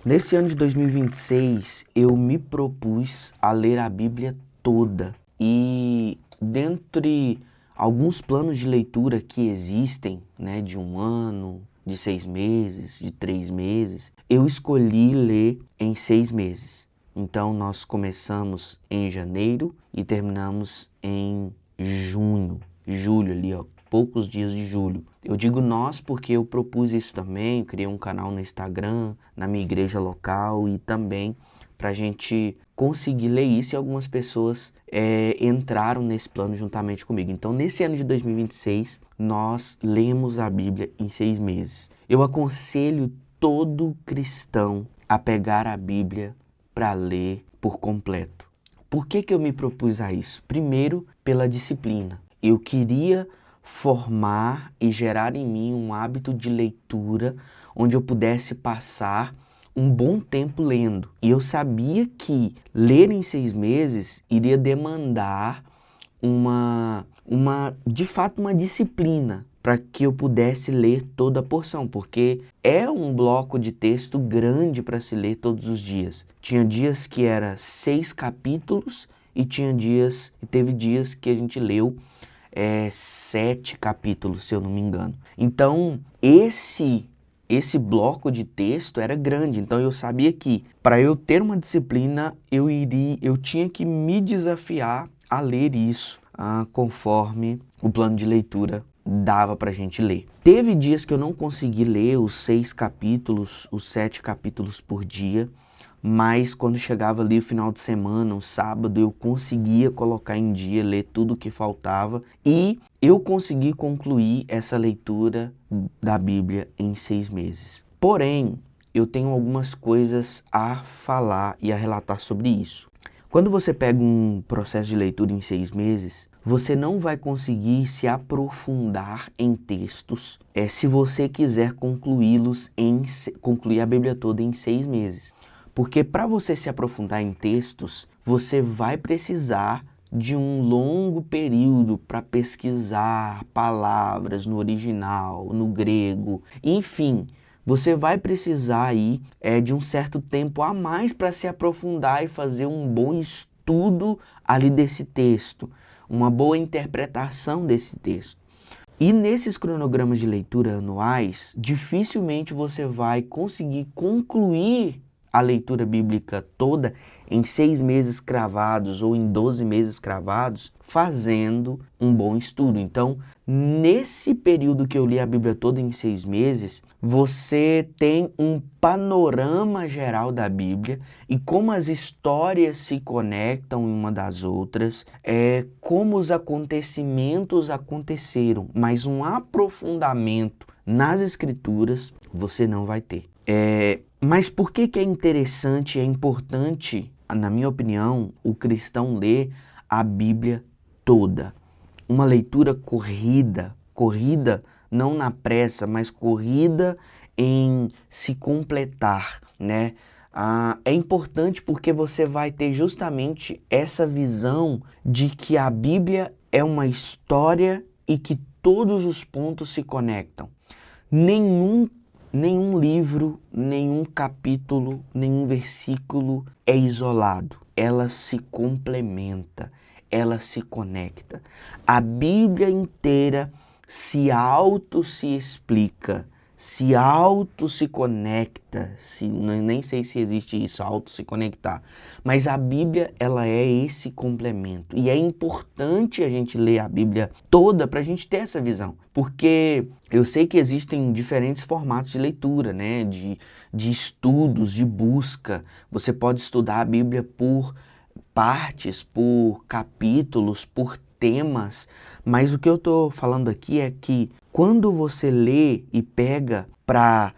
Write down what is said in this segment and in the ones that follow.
Nesse ano de 2026, eu me propus a ler a Bíblia toda. E dentre alguns planos de leitura que existem, né, de 1 ano, de 6 meses, de 3 meses, eu escolhi ler em 6 meses. Então, nós começamos em janeiro e terminamos em julho ali, ó, poucos dias de julho. Eu digo nós porque eu propus isso também, eu criei um canal no Instagram, na minha igreja local e também para a gente conseguir ler isso e algumas pessoas entraram nesse plano juntamente comigo. Então, nesse ano de 2026, nós lemos a Bíblia em 6 meses. Eu aconselho todo cristão a pegar a Bíblia para ler por completo. Por que eu me propus a isso? Primeiro, pela disciplina. Eu queria formar e gerar em mim um hábito de leitura onde eu pudesse passar um bom tempo lendo. E eu sabia que ler em 6 meses iria demandar de fato, uma disciplina para que eu pudesse ler toda a porção, porque é um bloco de texto grande para se ler todos os dias. Tinha dias que era 6 capítulos e teve dias que a gente leu 7 capítulos, se eu não me engano. Então, esse bloco de texto era grande, então eu sabia que para eu ter uma disciplina, eu tinha que me desafiar a ler isso conforme o plano de leitura dava pra gente ler. Teve dias que eu não consegui ler os 6 capítulos, os 7 capítulos por dia, mas quando chegava ali o final de semana, o sábado, eu conseguia colocar em dia, ler tudo o que faltava e eu consegui concluir essa leitura da Bíblia em 6 meses. Porém, eu tenho algumas coisas a falar e a relatar sobre isso. Quando você pega um processo de leitura em 6 meses, você não vai conseguir se aprofundar em textos se você quiser concluir a Bíblia toda em 6 meses. Porque para você se aprofundar em textos, você vai precisar de um longo período para pesquisar palavras no original, no grego, enfim. Você vai precisar aí de um certo tempo a mais para se aprofundar e fazer um bom estudo ali desse texto, uma boa interpretação desse texto. E nesses cronogramas de leitura anuais, dificilmente você vai conseguir concluir a leitura bíblica toda em 6 meses cravados ou em 12 meses cravados, fazendo um bom estudo. Então, nesse período que eu li a Bíblia toda em 6 meses, você tem um panorama geral da Bíblia e como as histórias se conectam uma das outras, como os acontecimentos aconteceram, mas um aprofundamento nas Escrituras você não vai ter. Mas por que é interessante, é importante, na minha opinião, o cristão ler a Bíblia toda? Uma leitura corrida não na pressa, mas corrida em se completar, né? É importante porque você vai ter justamente essa visão de que a Bíblia é uma história e que todos os pontos se conectam. Nenhum livro, nenhum capítulo, nenhum versículo é isolado. Ela se complementa, ela se conecta. A Bíblia inteira se explica, se conecta, nem sei se existe isso, se conectar. Mas a Bíblia, ela é esse complemento. E é importante a gente ler a Bíblia toda para a gente ter essa visão. Porque eu sei que existem diferentes formatos de leitura, né? De estudos, de busca. Você pode estudar a Bíblia por partes, por capítulos, por temas, mas o que eu estou falando aqui é que quando você lê e pega para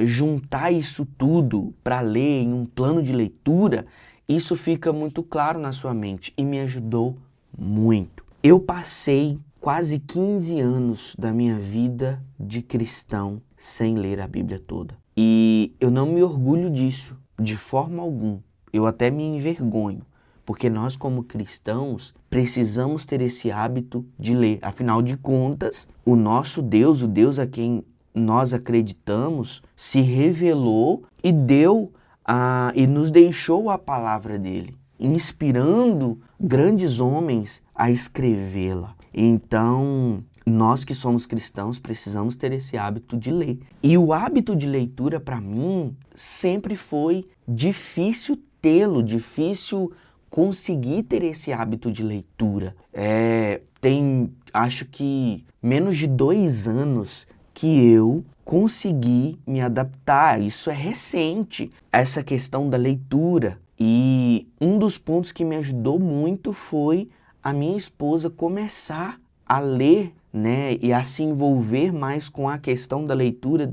juntar isso tudo, para ler em um plano de leitura, isso fica muito claro na sua mente e me ajudou muito. Eu passei quase 15 anos da minha vida de cristão sem ler a Bíblia toda. E eu não me orgulho disso, de forma alguma. Eu até me envergonho. Porque nós, como cristãos, precisamos ter esse hábito de ler. Afinal de contas, o nosso Deus, o Deus a quem nós acreditamos, se revelou e deu e nos deixou a palavra dele, inspirando grandes homens a escrevê-la. Então, nós que somos cristãos precisamos ter esse hábito de ler. E o hábito de leitura, para mim, sempre foi difícil tê-lo, difícil conseguir ter esse hábito de leitura. Tem, acho que, menos de 2 anos que eu consegui me adaptar. Isso é recente, essa questão da leitura. E um dos pontos que me ajudou muito foi a minha esposa começar a ler, né, e a se envolver mais com a questão da leitura,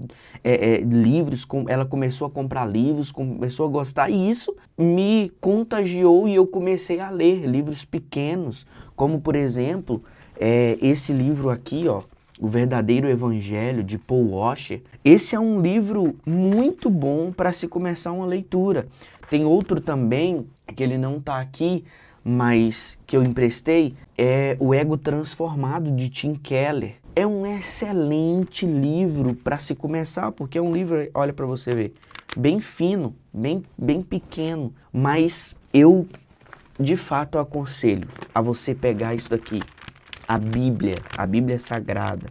livros, ela começou a comprar livros, começou a gostar, e isso me contagiou e eu comecei a ler livros pequenos, como por exemplo, esse livro aqui, ó, O Verdadeiro Evangelho, de Paul Washer. Esse é um livro muito bom para se começar uma leitura. Tem outro também, que ele não está aqui, mas que eu emprestei, é O Ego Transformado, de Tim Keller. É um excelente livro para se começar, porque é um livro, olha para você ver, bem fino, bem pequeno, mas eu de fato aconselho a você pegar isso daqui, a Bíblia Sagrada.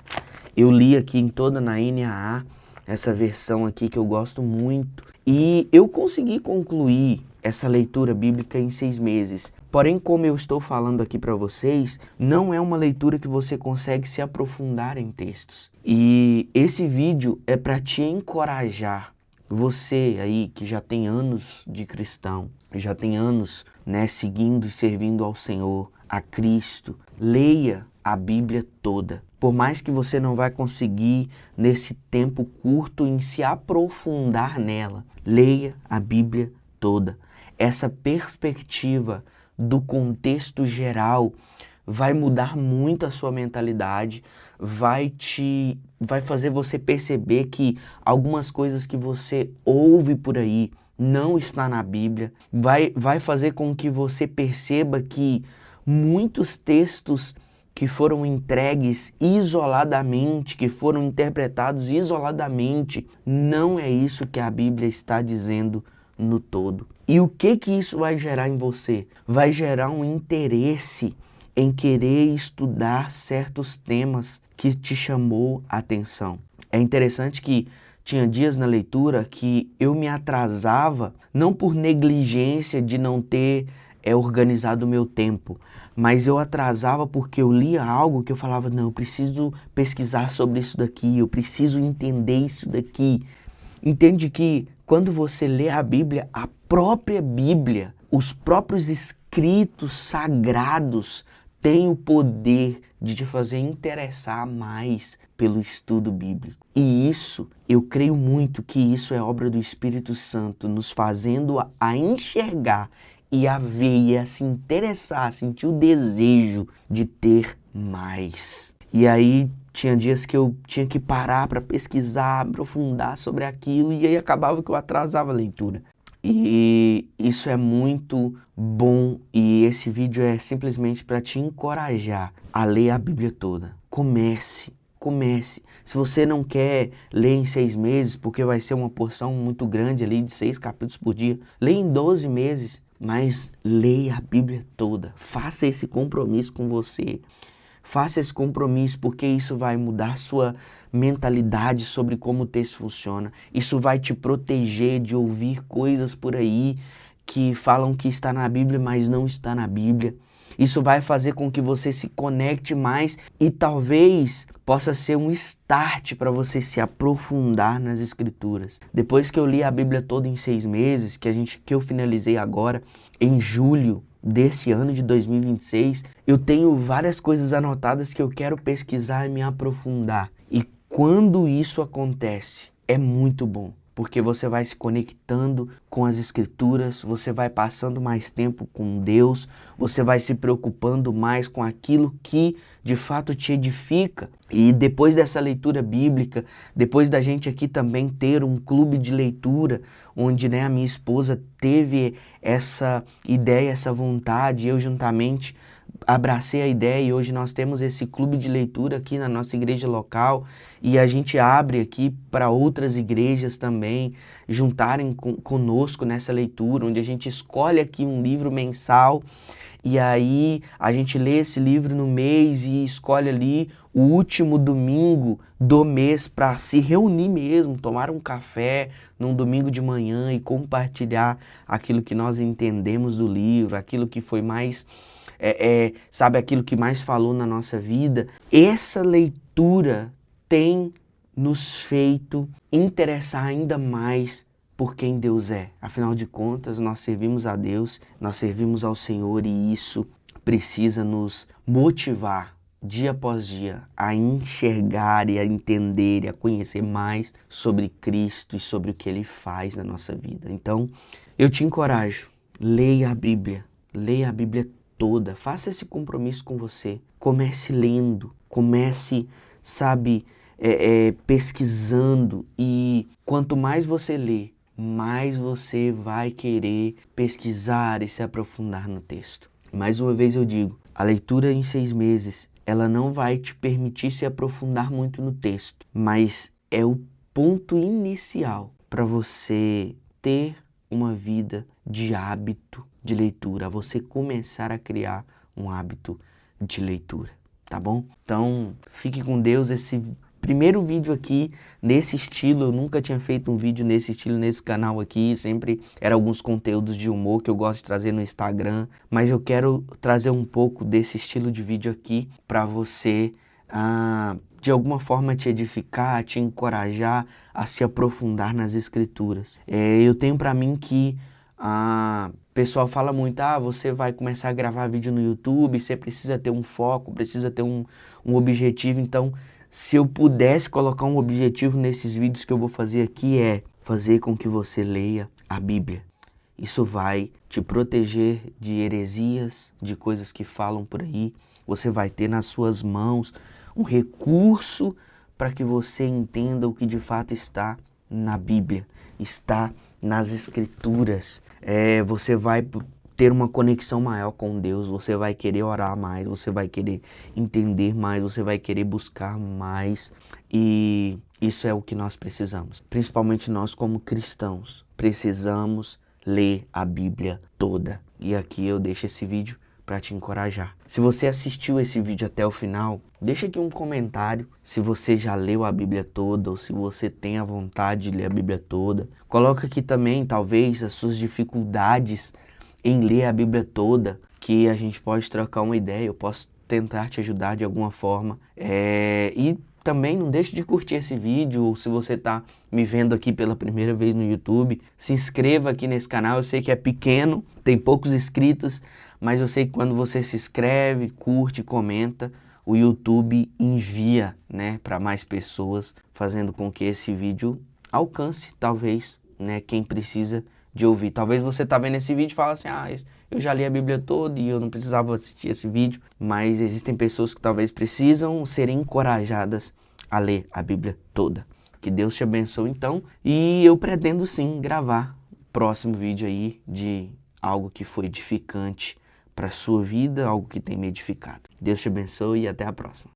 Eu li aqui em toda na NAA, essa versão aqui que eu gosto muito, e eu consegui concluir essa leitura bíblica em 6 meses. Porém, como eu estou falando aqui para vocês, não é uma leitura que você consegue se aprofundar em textos. E esse vídeo é para te encorajar, você aí que já tem anos de cristão, já tem anos, né, seguindo e servindo ao Senhor, a Cristo, leia a Bíblia toda. Por mais que você não vai conseguir nesse tempo curto em se aprofundar nela, leia a Bíblia toda. Essa perspectiva do contexto geral vai mudar muito a sua mentalidade, vai fazer você perceber que algumas coisas que você ouve por aí não está na Bíblia, vai fazer com que você perceba que muitos textos que foram entregues isoladamente, que foram interpretados isoladamente, não é isso que a Bíblia está dizendo no todo. E o que isso vai gerar em você? Vai gerar um interesse em querer estudar certos temas que te chamou a atenção. É interessante que tinha dias na leitura que eu me atrasava, não por negligência de não ter organizado o meu tempo, mas eu atrasava porque eu lia algo que eu falava, não, eu preciso pesquisar sobre isso daqui, eu preciso entender isso daqui. Entende que quando você lê a Bíblia, a própria Bíblia, os próprios escritos sagrados têm o poder de te fazer interessar mais pelo estudo bíblico. E isso, eu creio muito que isso é obra do Espírito Santo, nos fazendo a enxergar e a ver e a se interessar, a sentir o desejo de ter mais. E aí tinha dias que eu tinha que parar para pesquisar, aprofundar sobre aquilo, e aí acabava que eu atrasava a leitura. E isso é muito bom, e esse vídeo é simplesmente para te encorajar a ler a Bíblia toda. Comece. Se você não quer ler em 6 meses, porque vai ser uma porção muito grande ali de 6 capítulos por dia, leia em 12 meses, mas leia a Bíblia toda. Faça esse compromisso com você. Faça esse compromisso, porque isso vai mudar sua mentalidade sobre como o texto funciona. Isso vai te proteger de ouvir coisas por aí que falam que está na Bíblia, mas não está na Bíblia. Isso vai fazer com que você se conecte mais e talvez possa ser um start para você se aprofundar nas Escrituras. Depois que eu li a Bíblia toda em 6 meses, que eu finalizei agora em julho deste ano de 2026, eu tenho várias coisas anotadas que eu quero pesquisar e me aprofundar. E quando isso acontece, é muito bom, porque você vai se conectando com as Escrituras, você vai passando mais tempo com Deus, você vai se preocupando mais com aquilo que de fato te edifica. E depois dessa leitura bíblica, depois da gente aqui também ter um clube de leitura, onde, né, a minha esposa teve essa ideia, essa vontade, eu juntamente abracei a ideia e hoje nós temos esse clube de leitura aqui na nossa igreja local e a gente abre aqui para outras igrejas também juntarem conosco nessa leitura, onde a gente escolhe aqui um livro mensal e aí a gente lê esse livro no mês e escolhe ali o último domingo do mês para se reunir mesmo, tomar um café num domingo de manhã e compartilhar aquilo que nós entendemos do livro, aquilo que foi mais, sabe, aquilo que mais falou na nossa vida. Essa leitura tem nos feito interessar ainda mais por quem Deus é. Afinal de contas, nós servimos a Deus, nós servimos ao Senhor e isso precisa nos motivar dia após dia a enxergar e a entender e a conhecer mais sobre Cristo e sobre o que Ele faz na nossa vida. Então, eu te encorajo, leia a Bíblia toda, faça esse compromisso com você, comece lendo, comece, sabe, pesquisando e quanto mais você lê, mais você vai querer pesquisar e se aprofundar no texto. Mais uma vez eu digo, a leitura em 6 meses, ela não vai te permitir se aprofundar muito no texto, mas é o ponto inicial para você ter uma vida de hábito de leitura, você começar a criar um hábito de leitura, tá bom? Então, fique com Deus. Esse primeiro vídeo aqui nesse estilo, eu nunca tinha feito um vídeo nesse estilo nesse canal aqui, sempre eram alguns conteúdos de humor que eu gosto de trazer no Instagram, mas eu quero trazer um pouco desse estilo de vídeo aqui para você, de alguma forma te edificar, te encorajar a se aprofundar nas escrituras. Eu tenho para mim que o pessoal fala muito, você vai começar a gravar vídeo no YouTube, você precisa ter um foco, precisa ter um objetivo, então se eu pudesse colocar um objetivo nesses vídeos que eu vou fazer aqui é fazer com que você leia a Bíblia. Isso vai te proteger de heresias, de coisas que falam por aí. Você vai ter nas suas mãos um recurso para que você entenda o que de fato está na Bíblia, está nas Escrituras. Você vai ter uma conexão maior com Deus, você vai querer orar mais, você vai querer entender mais, você vai querer buscar mais e isso é o que nós precisamos. Principalmente nós como cristãos, precisamos ler a Bíblia toda. E aqui eu deixo esse vídeo para te encorajar. Se você assistiu esse vídeo até o final, deixa aqui um comentário se você já leu a Bíblia toda ou se você tem a vontade de ler a Bíblia toda. Coloca aqui também, talvez, as suas dificuldades em ler a Bíblia toda, que a gente pode trocar uma ideia, eu posso tentar te ajudar de alguma forma. E também não deixe de curtir esse vídeo, ou se você está me vendo aqui pela primeira vez no YouTube, se inscreva aqui nesse canal. Eu sei que é pequeno, tem poucos inscritos, mas eu sei que quando você se inscreve, curte, comenta, o YouTube envia, né, para mais pessoas, fazendo com que esse vídeo alcance, talvez, né, quem precisa de ouvir. Talvez você tá vendo esse vídeo e fala assim, eu já li a Bíblia toda e eu não precisava assistir esse vídeo, mas existem pessoas que talvez precisam ser encorajadas a ler a Bíblia toda. Que Deus te abençoe então, e eu pretendo sim gravar o próximo vídeo aí de algo que foi edificante para sua vida, algo que tem me edificado. Deus te abençoe e até a próxima.